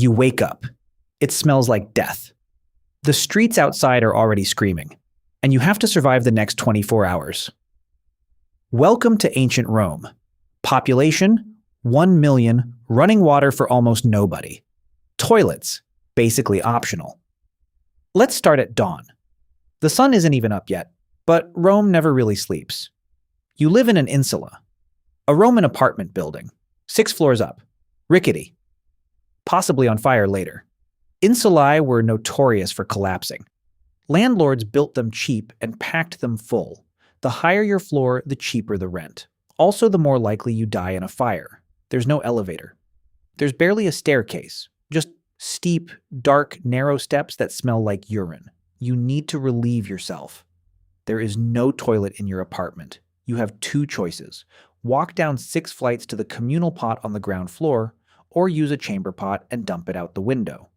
You wake up. It smells like death. The streets outside are already screaming, and you have to survive the next 24 hours. Welcome to ancient Rome. Population, 1 million, running water for almost nobody. Toilets, basically optional. Let's start at dawn. The sun isn't even up yet, but Rome never really sleeps. You live in an insula, a Roman apartment building, 6 floors up, rickety, possibly on fire later. Insulae were notorious for collapsing. Landlords built them cheap and packed them full. The higher your floor, the cheaper the rent. Also, the more likely you die in a fire. There's no elevator. There's barely a staircase, just steep, dark, narrow steps that smell like urine. You need to relieve yourself. There is no toilet in your apartment. You have 2 choices. Walk down 6 flights to the communal pot on the ground floor, or use a chamber pot and dump it out the window.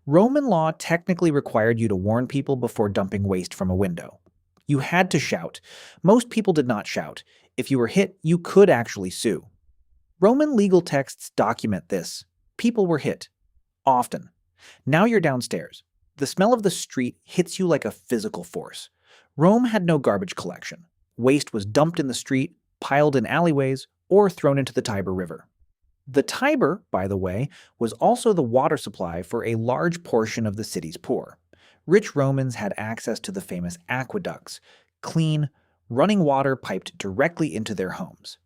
Roman law technically required you to warn people before dumping waste from a window. You had to shout. Most people did not shout. If you were hit, you could actually sue. Roman legal texts document this. People were hit. Often. Now you're downstairs. The smell of the street hits you like a physical force. Rome had no garbage collection. Waste was dumped in the street, piled in alleyways, or thrown into the Tiber River. The Tiber, by the way, was also the water supply for a large portion of the city's poor. Rich Romans had access to the famous aqueducts, clean, running water piped directly into their homes.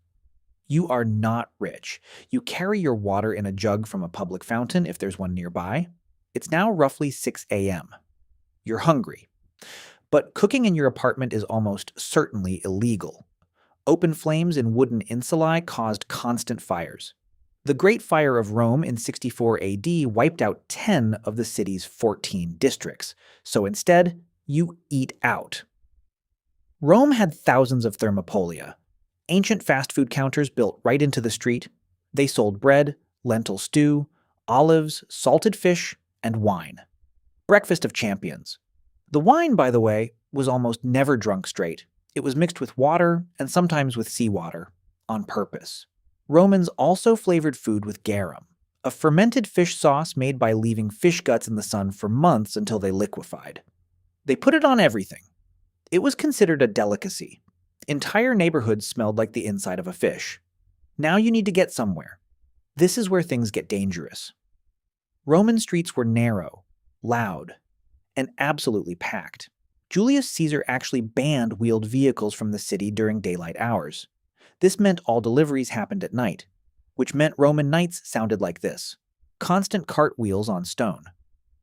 You are not rich. You carry your water in a jug from a public fountain if there's one nearby. It's now roughly 6 a.m. You're hungry. But cooking in your apartment is almost certainly illegal. Open flames in wooden insulae caused constant fires. The Great Fire of Rome in 64 AD wiped out 10 of the city's 14 districts, so instead, you eat out. Rome had thousands of thermopolia, ancient fast food counters built right into the street. They sold bread, lentil stew, olives, salted fish, and wine. Breakfast of champions. The wine, by the way, was almost never drunk straight. It was mixed with water and sometimes with seawater, on purpose. Romans also flavored food with garum, a fermented fish sauce made by leaving fish guts in the sun for months until they liquefied. They put it on everything. It was considered a delicacy. Entire neighborhoods smelled like the inside of a fish. Now you need to get somewhere. This is where things get dangerous. Roman streets were narrow, loud, and absolutely packed. Julius Caesar actually banned wheeled vehicles from the city during daylight hours. This meant all deliveries happened at night, which meant Roman nights sounded like this. Constant cartwheels on stone.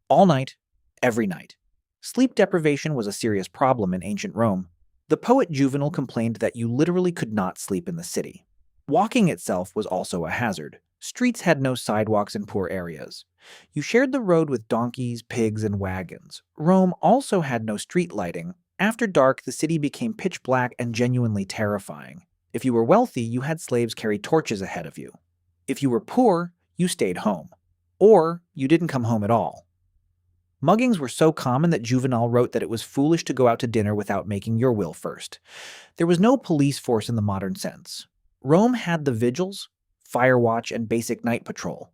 All night, every night. Sleep deprivation was a serious problem in ancient Rome. The poet Juvenal complained that you literally could not sleep in the city. Walking itself was also a hazard. Streets had no sidewalks in poor areas. You shared the road with donkeys, pigs, and wagons. Rome also had no street lighting. After dark, the city became pitch black and genuinely terrifying. If you were wealthy, you had slaves carry torches ahead of you. If you were poor, you stayed home. Or you didn't come home at all. Muggings were so common that Juvenal wrote that it was foolish to go out to dinner without making your will first. There was no police force in the modern sense. Rome had the vigils, fire watch, and basic night patrol.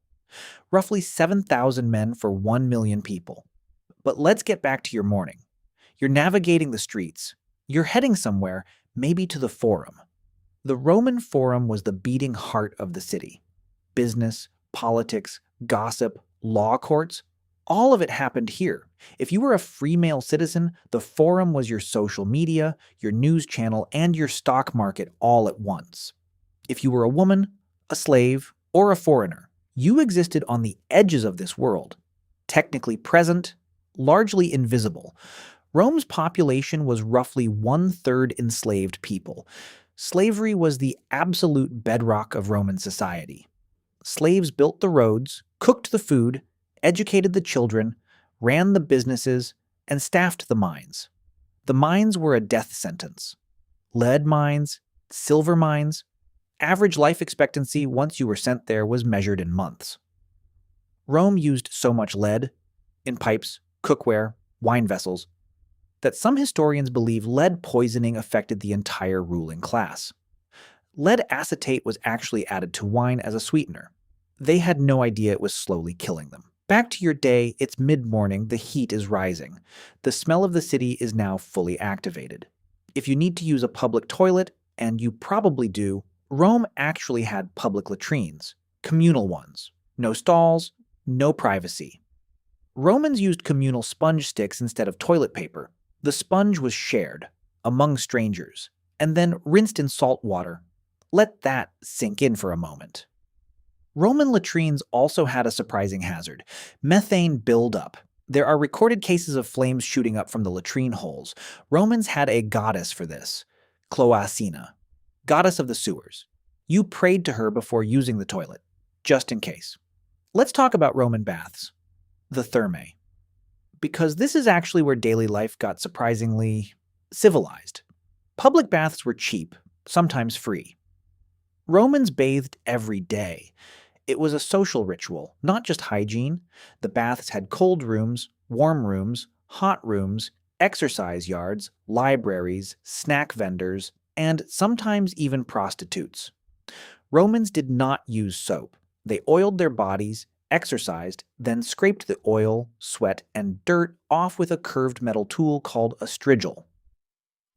Roughly 7,000 men for 1 million people. But let's get back to your morning. You're navigating the streets. You're heading somewhere, maybe to the Forum. The Roman Forum was the beating heart of the city. Business, politics, gossip, law courts, all of it happened here. If you were a free male citizen, the Forum was your social media, your news channel, and your stock market all at once. If you were a woman, a slave, or a foreigner, you existed on the edges of this world, technically present, largely invisible. Rome's population was roughly 1/3 enslaved people. Slavery was the absolute bedrock of Roman society. Slaves built the roads, cooked the food, educated the children, ran the businesses, and staffed the mines. The mines were a death sentence. Lead mines, silver mines. Average life expectancy once you were sent there was measured in months. Rome used so much lead, in pipes, cookware, wine vessels, that some historians believe lead poisoning affected the entire ruling class. Lead acetate was actually added to wine as a sweetener. They had no idea it was slowly killing them. Back to your day, it's mid-morning, the heat is rising. The smell of the city is now fully activated. If you need to use a public toilet, and you probably do, Rome actually had public latrines, communal ones. No stalls, no privacy. Romans used communal sponge sticks instead of toilet paper. The sponge was shared among strangers and then rinsed in salt water. Let that sink in for a moment. Roman latrines also had a surprising hazard: methane buildup. There are recorded cases of flames shooting up from the latrine holes. Romans had a goddess for this, Cloacina, goddess of the sewers. You prayed to her before using the toilet, just in case. Let's talk about Roman baths, the thermae, because this is actually where daily life got surprisingly civilized. Public baths were cheap, sometimes free. Romans bathed every day. It was a social ritual, not just hygiene. The baths had cold rooms, warm rooms, hot rooms, exercise yards, libraries, snack vendors, and sometimes even prostitutes. Romans did not use soap. They oiled their bodies, exercised, then scraped the oil, sweat, and dirt off with a curved metal tool called a strigil.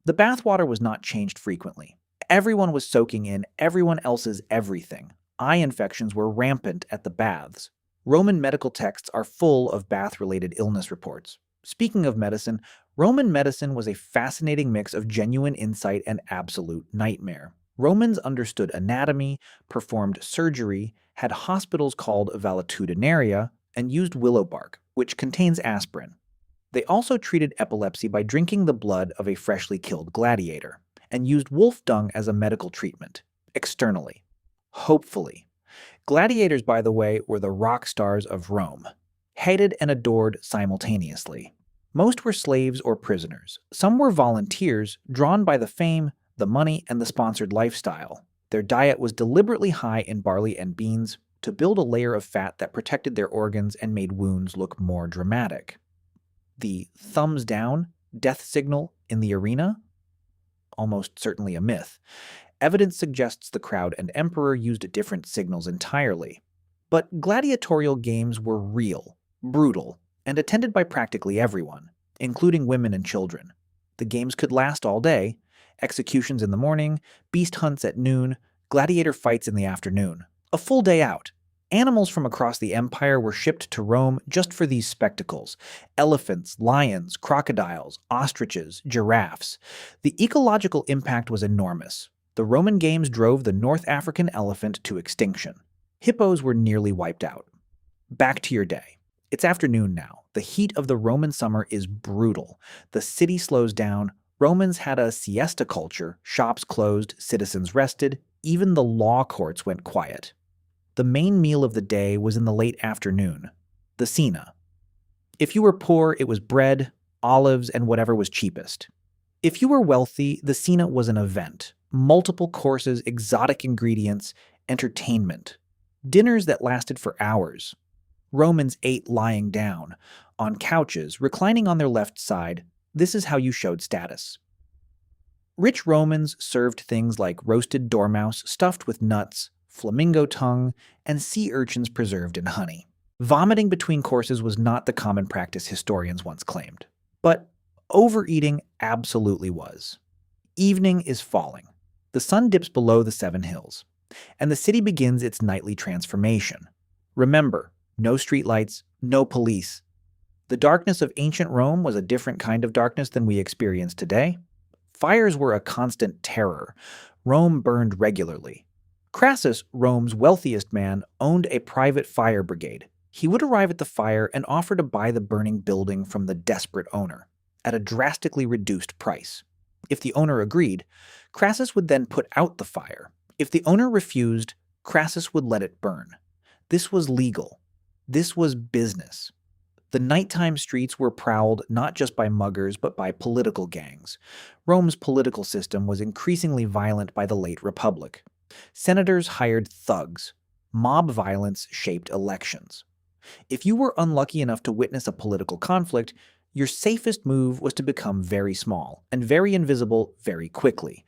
The bathwater was not changed frequently. Everyone was soaking in everyone else's everything. Eye infections were rampant at the baths. Roman medical texts are full of bath-related illness reports. Speaking of medicine, Roman medicine was a fascinating mix of genuine insight and absolute nightmare. Romans understood anatomy, performed surgery, had hospitals called valetudinaria, and used willow bark, which contains aspirin. They also treated epilepsy by drinking the blood of a freshly killed gladiator, and used wolf dung as a medical treatment, externally. Hopefully. Gladiators, by the way, were the rock stars of Rome, hated and adored simultaneously. Most were slaves or prisoners. Some were volunteers, drawn by the fame, the money, and the sponsored lifestyle. Their diet was deliberately high in barley and beans to build a layer of fat that protected their organs and made wounds look more dramatic. The thumbs down death signal in the arena? Almost certainly a myth. Evidence suggests the crowd and emperor used different signals entirely. But gladiatorial games were real, brutal, and attended by practically everyone, including women and children. The games could last all day: executions in the morning, beast hunts at noon, gladiator fights in the afternoon. A full day out. Animals from across the empire were shipped to Rome just for these spectacles: elephants, lions, crocodiles, ostriches, giraffes. The ecological impact was enormous. The Roman games drove the North African elephant to extinction. Hippos were nearly wiped out. Back to your day. It's afternoon now. The heat of the Roman summer is brutal. The city slows down. Romans had a siesta culture. Shops closed, citizens rested, even the law courts went quiet. The main meal of the day was in the late afternoon, the cena. If you were poor, it was bread, olives, and whatever was cheapest. If you were wealthy, the cena was an event. Multiple courses, exotic ingredients, entertainment. Dinners that lasted for hours. Romans ate lying down, on couches, reclining on their left side. This is how you showed status. Rich Romans served things like roasted dormouse stuffed with nuts, flamingo tongue, and sea urchins preserved in honey. Vomiting between courses was not the common practice historians once claimed. But overeating absolutely was. Evening is falling. The sun dips below the 7 hills, and the city begins its nightly transformation. Remember, no streetlights, no police. The darkness of ancient Rome was a different kind of darkness than we experience today. Fires were a constant terror. Rome burned regularly. Crassus, Rome's wealthiest man, owned a private fire brigade. He would arrive at the fire and offer to buy the burning building from the desperate owner at a drastically reduced price. If the owner agreed, Crassus would then put out the fire. If the owner refused, Crassus would let it burn. This was legal. This was business. The nighttime streets were prowled not just by muggers but by political gangs. Rome's political system was increasingly violent by the late Republic. Senators hired thugs. Mob violence shaped elections. If you were unlucky enough to witness a political conflict, your safest move was to become very small and very invisible very quickly.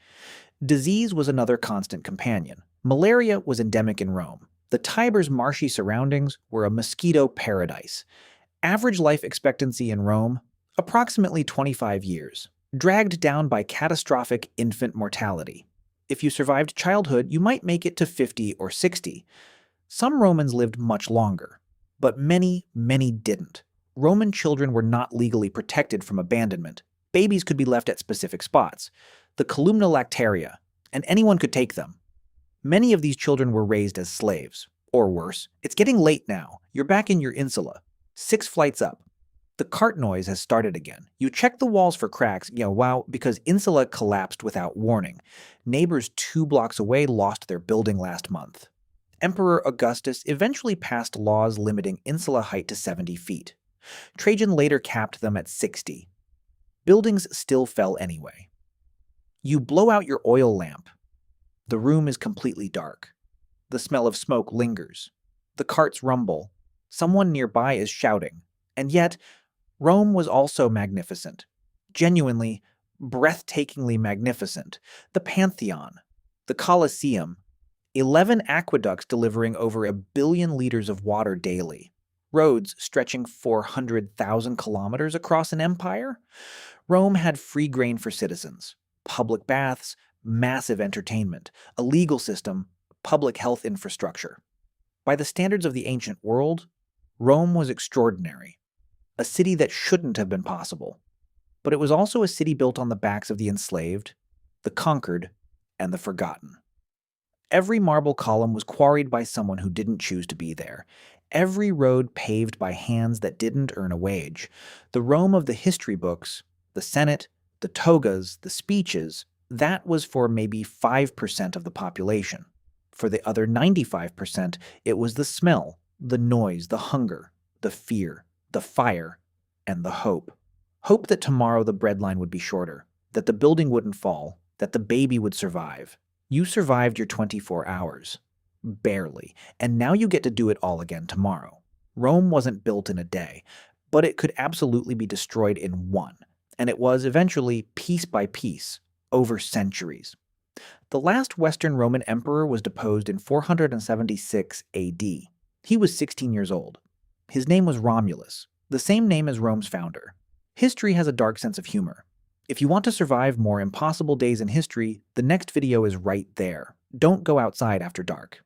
Disease was another constant companion. Malaria was endemic in Rome. The Tiber's marshy surroundings were a mosquito paradise. Average life expectancy in Rome, approximately 25 years, dragged down by catastrophic infant mortality. If you survived childhood, you might make it to 50 or 60. Some Romans lived much longer, but many, many didn't. Roman children were not legally protected from abandonment. Babies could be left at specific spots, the columna lactaria, and anyone could take them. Many of these children were raised as slaves. Or worse, it's getting late now. You're back in your insula, 6 flights up. The cart noise has started again. You check the walls for cracks, because Insula collapsed without warning. Neighbors 2 blocks away lost their building last month. Emperor Augustus eventually passed laws limiting insula height to 70 feet. Trajan later capped them at 60. Buildings still fell anyway. You blow out your oil lamp. The room is completely dark. The smell of smoke lingers. The carts rumble. Someone nearby is shouting. And yet, Rome was also magnificent. Genuinely, breathtakingly magnificent. The Pantheon, the Colosseum, 11 aqueducts delivering over 1 billion liters of water daily. Roads stretching 400,000 kilometers across an empire. Rome had free grain for citizens, public baths, massive entertainment, a legal system, public health infrastructure. By the standards of the ancient world, Rome was extraordinary, a city that shouldn't have been possible. But it was also a city built on the backs of the enslaved, the conquered, and the forgotten. Every marble column was quarried by someone who didn't choose to be there. Every road paved by hands that didn't earn a wage. The Rome of the history books, the Senate, the togas, the speeches, that was for maybe 5% of the population. For the other 95%, it was the smell, the noise, the hunger, the fear, the fire, and the hope. Hope that tomorrow the breadline would be shorter, that the building wouldn't fall, that the baby would survive. You survived your 24 hours. Barely. And now you get to do it all again tomorrow. Rome wasn't built in a day, but it could absolutely be destroyed in one. And it was eventually, piece by piece, over centuries. The last Western Roman emperor was deposed in 476 AD. He was 16 years old. His name was Romulus, the same name as Rome's founder. History has a dark sense of humor. If you want to survive more impossible days in history, the next video is right there. Don't go outside after dark.